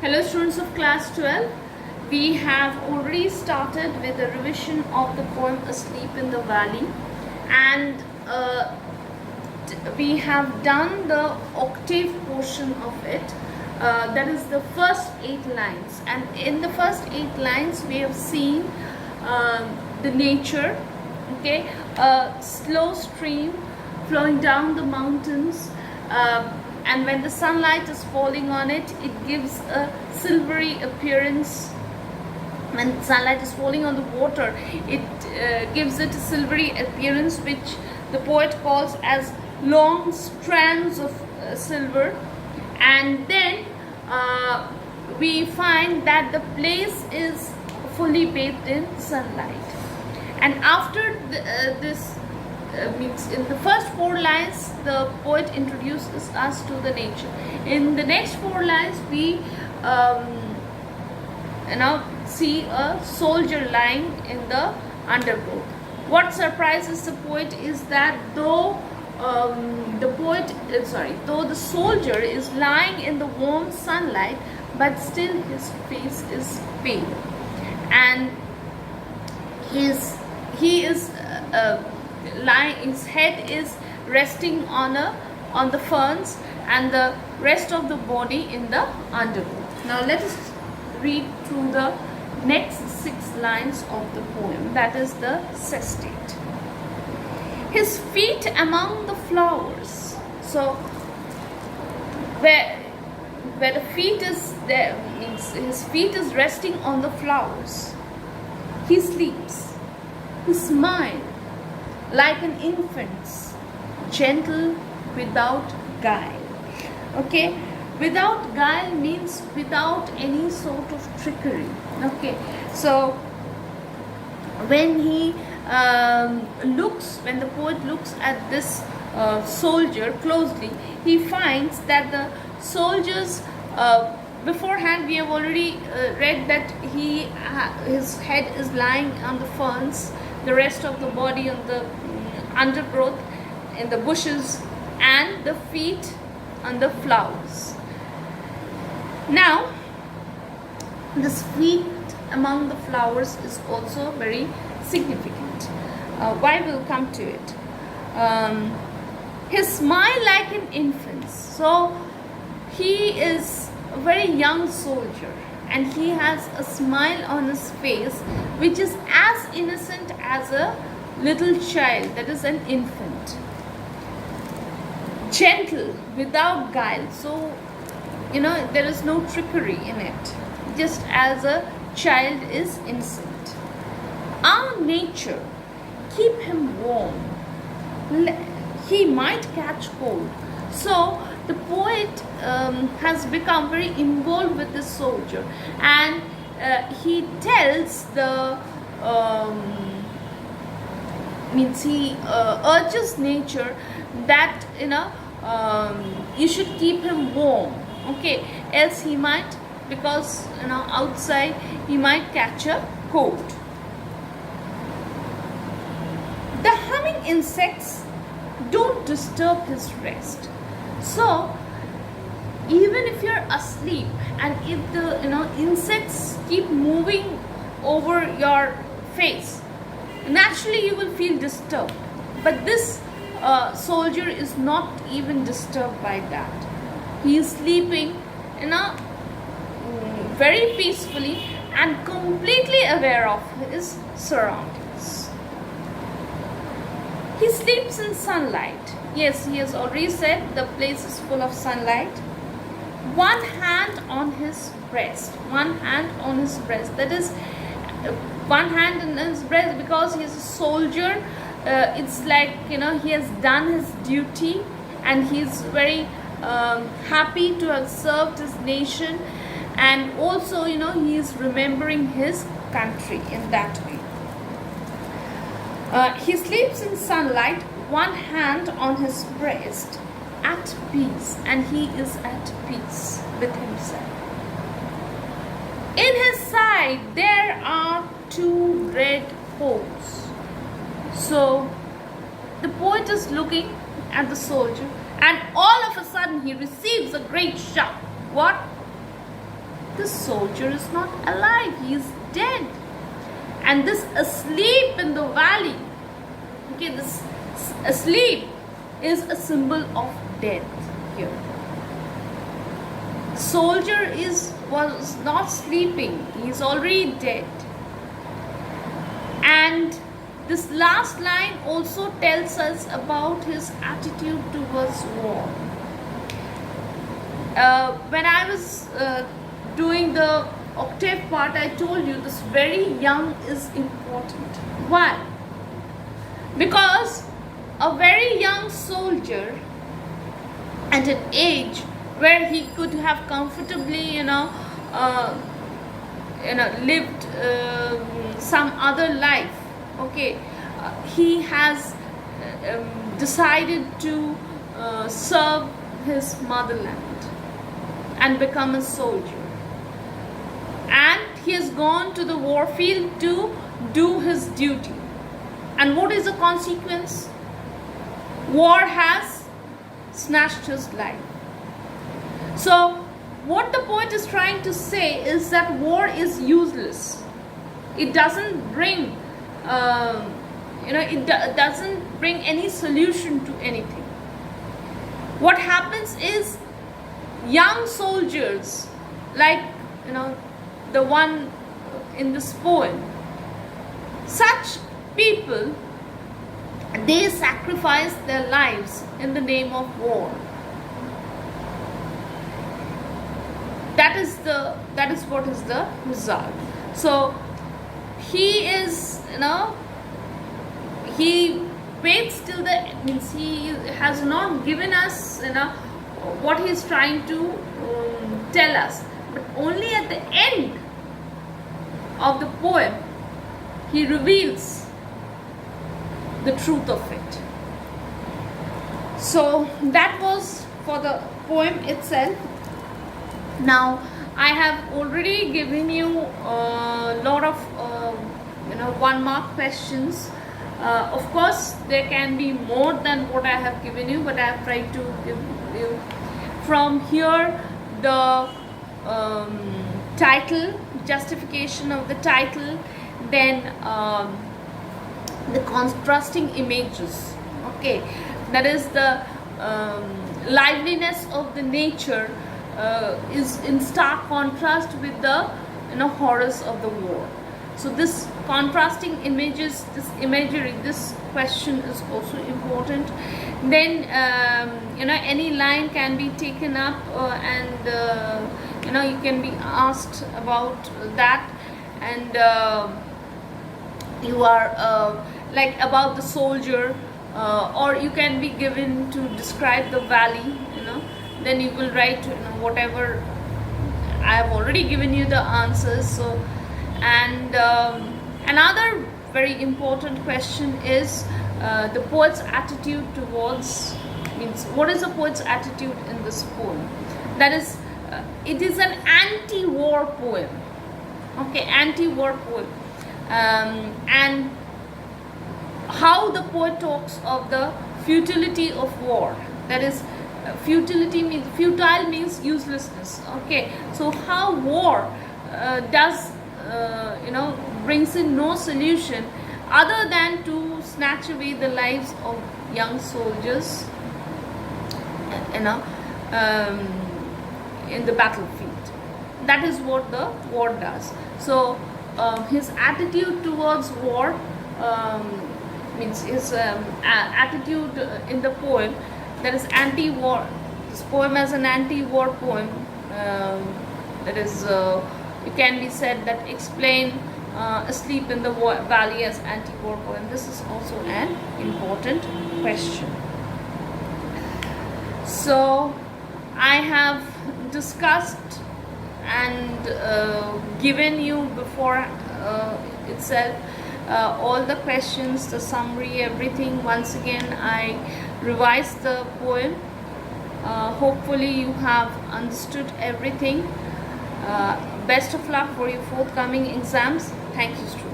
Hello students of class 12. We have already started with the revision of the poem Asleep in the Valley, and we have done the octave portion of it. That is the first 8 lines, and in the first 8 lines we have seen the nature, okay, a slow stream flowing down the mountains, and when the sunlight is falling on it, it gives a silvery appearance. When sunlight is falling on the water, it gives it a silvery appearance, which the poet calls as long strands of silver. And then we find that the place is fully bathed in sunlight. And after this means in the first 4 lines, the poet introduces us to the nature. In the next 4 lines, we now see a soldier lying in the undergrowth. What surprises the poet is that though the soldier is lying in the warm sunlight, but still his face is pale, and his head is resting on the ferns, and the rest of the body in the undergrowth. Now let us read through the next 6 lines of the poem, that is the sestate. His feet among the flowers. So where the feet is there means his feet is resting on the flowers. He sleeps. His smile like an infant's, gentle without guile. Okay, without guile means without any sort of trickery. Okay, so when the poet looks at this soldier closely, he finds that the soldier's beforehand we have already read that his head is lying on the ferns, the rest of the body on the undergrowth in the bushes, and the feet on the flowers. Now this feet among the flowers is also very significant. Why we'll come to it. His smile like an infant's. So he is a very young soldier, and he has a smile on his face which is as innocent as a little child, that is an infant. Gentle without guile. So there is no trickery in it, just as a child is innocent. Our nature, keep him warm, he might catch cold. So the poet has become very involved with the soldier, and he tells he urges nature that you should keep him warm, okay, else he might, because outside he might catch a cold. The humming insects don't disturb his rest. So even if you're asleep, and if the insects keep moving over your face, naturally you will feel disturbed. But this soldier is not even disturbed by that. He is sleeping very peacefully and completely aware of his surroundings. He sleeps in sunlight. Yes, he has already said the place is full of sunlight. One hand on his breast. That is one hand on his breast because he is a soldier. It's like he has done his duty, and he is very happy to have served his nation, and also he is remembering his country in that way. He sleeps in sunlight, one hand on his breast, at peace, and he is at peace with himself. In his side there are 2 red holes. So the poet is looking at the soldier, and all of a sudden he receives a great shock. What? this soldier is not alive, he is dead. And this asleep in the valley, okay, this asleep is a symbol of death here. Soldier was not sleeping, he is already dead. And this last line also tells us about his attitude towards war. When I was doing the octave part, I told you this very young is important. Why? Because a very young soldier at an age where he could have comfortably, lived some other life. Okay, he has decided to serve his motherland and become a soldier. And he has gone to the war field to do his duty. And what is the consequence? War has snatched his life. So, what the poet is trying to say is that war is useless. It doesn't bring, doesn't bring any solution to anything. What happens is, young soldiers, like the one in this poem, such people, they sacrifice their lives in the name of war. That is what is the result. So he is, he waits till means he has not given us, what he is trying to tell us, but only at the end of the poem he reveals the truth of it. So that was for the poem itself. Now I have already given you a lot of 1 mark questions. Of course there can be more than what I have given you, but I have tried to give you from here the title, justification of the title, then the contrasting images. Okay, that is the liveliness of the nature is in stark contrast with the horrors of the war. So this contrasting images, this imagery, this question is also important. Then any line can be taken up and you can be asked about that, and you are like about the soldier, or you can be given to describe the valley. Then you will write whatever. I have already given you the answers. So, and another very important question is the poet's attitude towards, means what is the poet's attitude in this poem? That is, it is an anti-war poem. Okay, anti-war poem. And how the poet talks of the futility of war. That is, futility means, futile means uselessness. Okay, so how war does brings in no solution other than to snatch away the lives of young soldiers in the battlefield. That is what the war does. So his attitude towards war means his attitude in the poem, that is anti-war. This poem as an anti-war poem, that is it can be said that explain Asleep in the Valley as anti-war poem. This is also an important question. So I have discussed and given you before itself all the questions, the summary, everything. Once again I revised the poem. Hopefully you have understood everything. Best of luck for your forthcoming exams. Thank you, students.